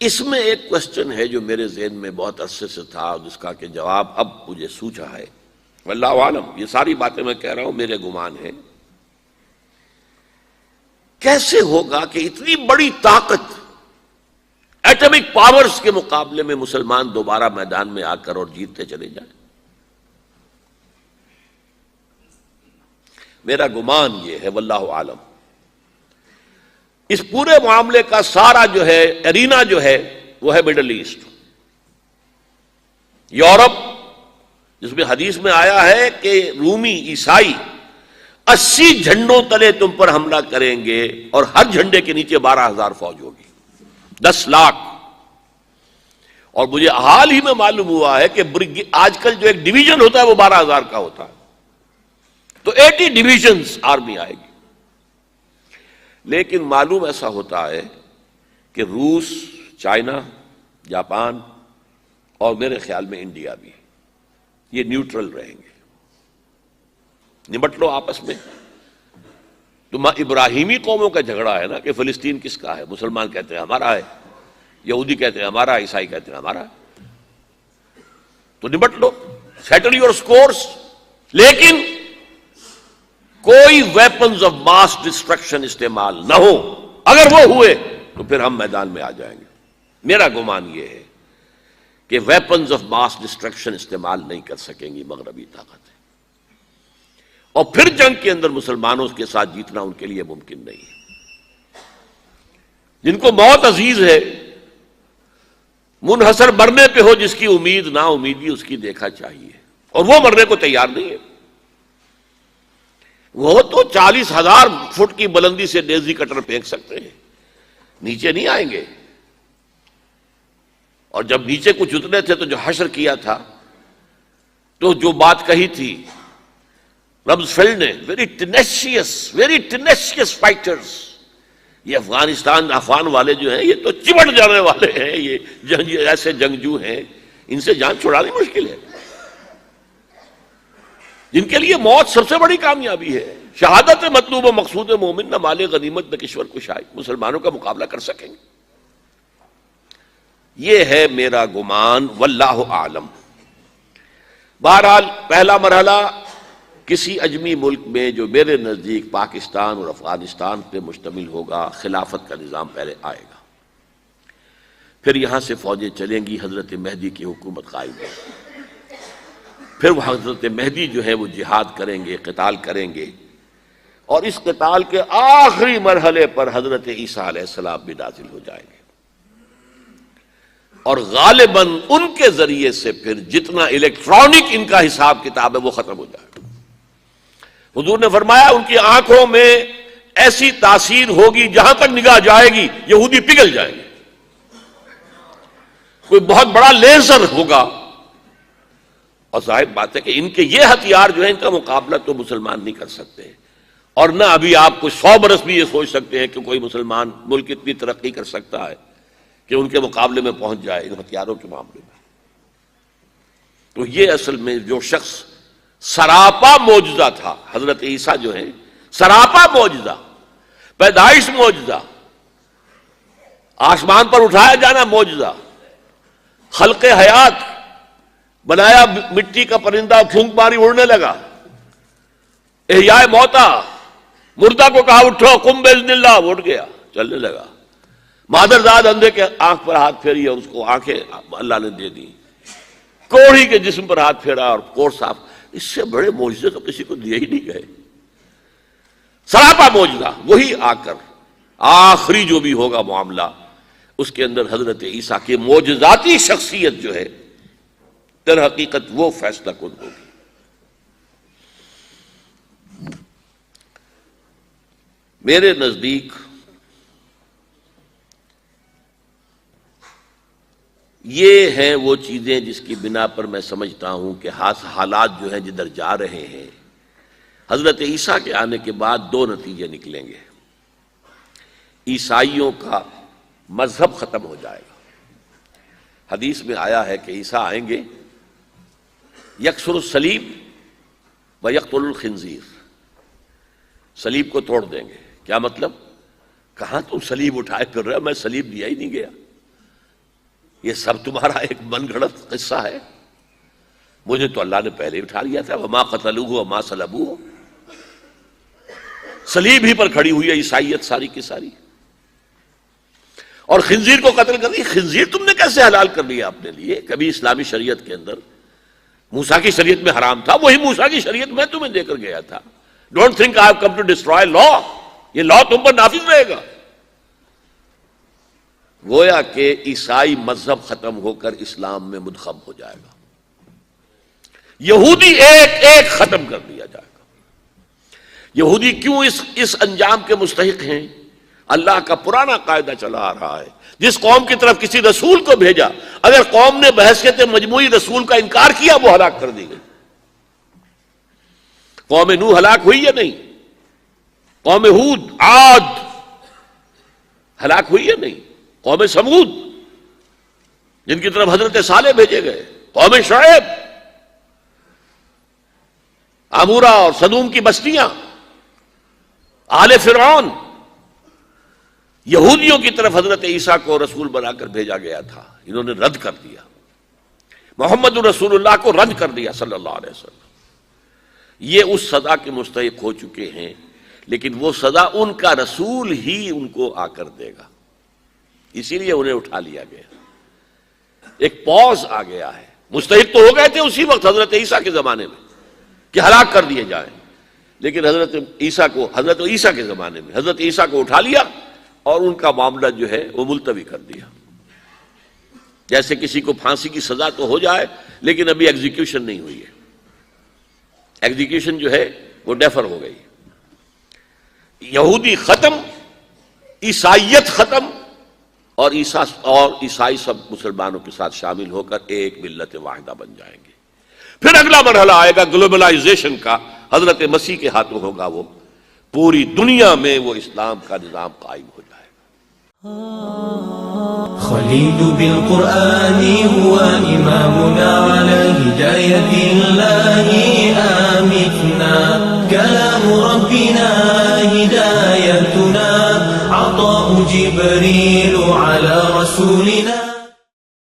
اس میں ایک کوشچن ہے جو میرے ذہن میں بہت عرصے سے تھا اور جس کا کہ جواب اب مجھے سوچا ہے، واللہ عالم، یہ ساری باتیں میں کہہ رہا ہوں میرے گمان ہے، کیسے ہوگا کہ اتنی بڑی طاقت ایٹمک پاورز کے مقابلے میں مسلمان دوبارہ میدان میں آ کر اور جیتتے چلے جائیں؟ میرا گمان یہ ہے، واللہ عالم، اس پورے معاملے کا سارا جو ہے ارینا جو ہے وہ ہے مڈل ایسٹ، یورپ، جس میں حدیث میں آیا ہے کہ رومی عیسائی 80 جھنڈوں تلے تم پر حملہ کریں گے اور ہر جھنڈے کے نیچے 12,000 فوج ہوگی، 10 لاکھ۔ اور مجھے حال ہی میں معلوم ہوا ہے کہ آج کل جو ایک ڈویژن ہوتا ہے وہ 12,000 کا ہوتا ہے، تو 80 ڈویژنز آرمی آئے گی۔ لیکن معلوم ایسا ہوتا ہے کہ روس، چائنا، جاپان اور میرے خیال میں انڈیا بھی یہ نیوٹرل رہیں گے، نمٹ لو آپس میں۔ تو ابراہیمی قوموں کا جھگڑا ہے نا کہ فلسطین کس کا ہے، مسلمان کہتے ہیں ہمارا ہے، یہودی کہتے ہیں ہمارا، عیسائی کہتے ہیں ہمارا، تو نمٹ لو، سیٹل یور سکورز۔ لیکن کوئی ویپنز آف ماس ڈسٹرکشن استعمال نہ ہو، اگر وہ ہوئے تو پھر ہم میدان میں آ جائیں گے۔ میرا گمان یہ ہے کہ ویپنز آف ماس ڈسٹرکشن استعمال نہیں کر سکیں گی مغربی طاقتیں، اور پھر جنگ کے اندر مسلمانوں کے ساتھ جیتنا ان کے لیے ممکن نہیں ہے۔ جن کو موت عزیز ہے، منحصر مرنے پہ ہو جس کی امید، نا امیدی اس کی دیکھا چاہیے، اور وہ مرنے کو تیار نہیں ہے۔ وہ تو 40,000 فٹ کی بلندی سے ڈیزی کٹر پھینک سکتے ہیں، نیچے نہیں آئیں گے۔ اور جب نیچے کچھ اتنے تھے تو جو حشر کیا تھا، تو جو بات کہی تھی رمزفیلڈ نے، ویری ٹینیشیس فائٹرز، یہ افغان والے جو ہیں یہ تو چمٹ جانے والے ہیں، یہ ایسے جنگجو ہیں، ان سے جان چھڑانی مشکل ہے، جن کے لیے موت سب سے بڑی کامیابی ہے۔ شہادت مطلوب و مقصود مومن، نہ مال غنیمت نہ کشور کشائی، مسلمانوں کا مقابلہ کر سکیں گے؟ یہ ہے میرا گمان، واللہ اعلم۔ بہرحال پہلا مرحلہ کسی اجمی ملک میں جو میرے نزدیک پاکستان اور افغانستان پہ مشتمل ہوگا، خلافت کا نظام پہلے آئے گا، پھر یہاں سے فوجیں چلیں گی، حضرت مہدی کی حکومت قائم ہوگی، پھر وہ حضرت مہدی جو ہے وہ جہاد کریں گے، قتال کریں گے، اور اس قتال کے آخری مرحلے پر حضرت عیسیٰ علیہ السلام بھی نازل ہو جائیں گے، اور غالباً ان کے ذریعے سے پھر جتنا الیکٹرانک ان کا حساب کتاب ہے وہ ختم ہو جائے گا۔ حضور نے فرمایا ان کی آنکھوں میں ایسی تاثیر ہوگی، جہاں تک نگاہ جائے گی یہودی پگھل جائیں گے، کوئی بہت بڑا لیزر ہوگا، اور ظاہر بات ہے کہ ان کے یہ ہتھیار جو ہے ان کا مقابلہ تو مسلمان نہیں کر سکتے، اور نہ ابھی آپ کو 100 برس بھی یہ سوچ سکتے ہیں کہ کوئی مسلمان ملک اتنی ترقی کر سکتا ہے کہ ان کے مقابلے میں پہنچ جائے ان ہتھیاروں کے معاملے میں۔ تو یہ اصل میں جو شخص سراپا معجزہ تھا، حضرت عیسیٰ جو ہیں سراپا معجزہ، پیدائش معجزہ، آسمان پر اٹھایا جانا معجزہ، خلق حیات، بنایا مٹی کا پرندہ، پھونک ماری اڑنے لگا، احیاء موتا، مردہ کو کہا اٹھو قم باذن اللہ، وہ اٹھ گیا چلنے لگا، مادرزاد اندھے کے آنکھ پر ہاتھ پھیری اور اس کو آنکھیں اللہ نے دے دی، کوڑھی کے جسم پر ہاتھ پھیرا اور کوڑ صاف۔ اس سے بڑے معجزے تو کسی کو دیے ہی نہیں گئے، سراپا معجزہ۔ وہی آ کر آخری جو بھی ہوگا معاملہ، اس کے اندر حضرت عیسیٰ کی معجزاتی شخصیت جو ہے در حقیقت وہ فیصلہ کن ہوگی۔ میرے نزدیک یہ ہیں وہ چیزیں جس کی بنا پر میں سمجھتا ہوں کہ حالات جو ہیں جدھر جا رہے ہیں، حضرت عیسیٰ کے آنے کے بعد 2 نتیجے نکلیں گے۔ عیسائیوں کا مذہب ختم ہو جائے گا۔ حدیث میں آیا ہے کہ عیسیٰ آئیں گے، یکسر الصلیب و یقتل الخنزیر، صلیب کو توڑ دیں گے۔ کیا مطلب؟ کہاں تم صلیب اٹھائے پھر رہے ہو، میں صلیب دیا ہی نہیں گیا، یہ سب تمہارا ایک من گھڑت قصہ ہے؟ مجھے تو اللہ نے پہلے اٹھا لیا تھا، وما قتلوہ وما صلبوہ، صلیب ہی پر کھڑی ہوئی ہے عیسائیت ساری کی ساری، اور خنزیر کو قتل کر دی۔ خنزیر تم نے کیسے حلال کر لیا اپنے لیے؟ کبھی اسلامی شریعت کے اندر موسیٰ کی شریعت میں حرام تھا، وہی موسیٰ کی شریعت میں تمہیں دے کر گیا تھا۔ Don't think I have come to destroy law, یہ لا تم پر نافذ رہے گا۔ گویا کہ عیسائی مذہب ختم ہو کر اسلام میں منتخب ہو جائے گا، یہودی ایک ایک ختم کر دیا جائے گا۔ یہودی کیوں اس انجام کے مستحق ہیں؟ اللہ کا پرانا قاعدہ چلا آ رہا ہے، جس قوم کی طرف کسی رسول کو بھیجا، اگر قوم نے بحیثیت مجموعی رسول کا انکار کیا، وہ ہلاک کر دی گئی۔ قوم نوح ہلاک ہوئی یا نہیں؟ قوم ہود، عاد ہلاک ہوئی یا نہیں؟ قوم سمود جن کی طرف حضرت صالح بھیجے گئے، قوم شعیب، عمورہ اور سدوم کی بستیاں، آل فرعون، یہودیوں کی طرف حضرت عیسیٰ کو رسول بنا کر بھیجا گیا تھا، انہوں نے رد کر دیا، محمد رسول اللہ کو رد کر دیا صلی اللہ علیہ وسلم۔ یہ اس سزا کے مستحق ہو چکے ہیں، لیکن وہ سزا ان کا رسول ہی ان کو آ کر دے گا، اسی لیے انہیں اٹھا لیا گیا، ایک پوز آ گیا ہے۔ مستحق تو ہو گئے تھے اسی وقت حضرت عیسیٰ کے زمانے میں کہ ہلاک کر دیے جائیں، لیکن حضرت عیسیٰ کے زمانے میں حضرت عیسیٰ کو اٹھا لیا اور ان کا معاملہ جو ہے وہ ملتوی کر دیا۔ جیسے کسی کو پھانسی کی سزا تو ہو جائے لیکن ابھی ایگزیکیوشن نہیں ہوئی ہے، ایگزیکیوشن جو ہے وہ ڈیفر ہو گئی۔ یہودی ختم، عیسائیت ختم، اور عیسائی سب مسلمانوں کے ساتھ شامل ہو کر ایک ملت واحدہ بن جائیں گے۔ پھر اگلا مرحلہ آئے گا گلوبلائزیشن کا، حضرت مسیح کے ہاتھوں ہوگا، وہ پوری دنیا میں وہ اسلام کا نظام قائم ہو جائے گا۔ خليل بالقرآن هو إمامنا على هداية الله آمتنا، كلام ربنا هدايتنا، عطاء جبريل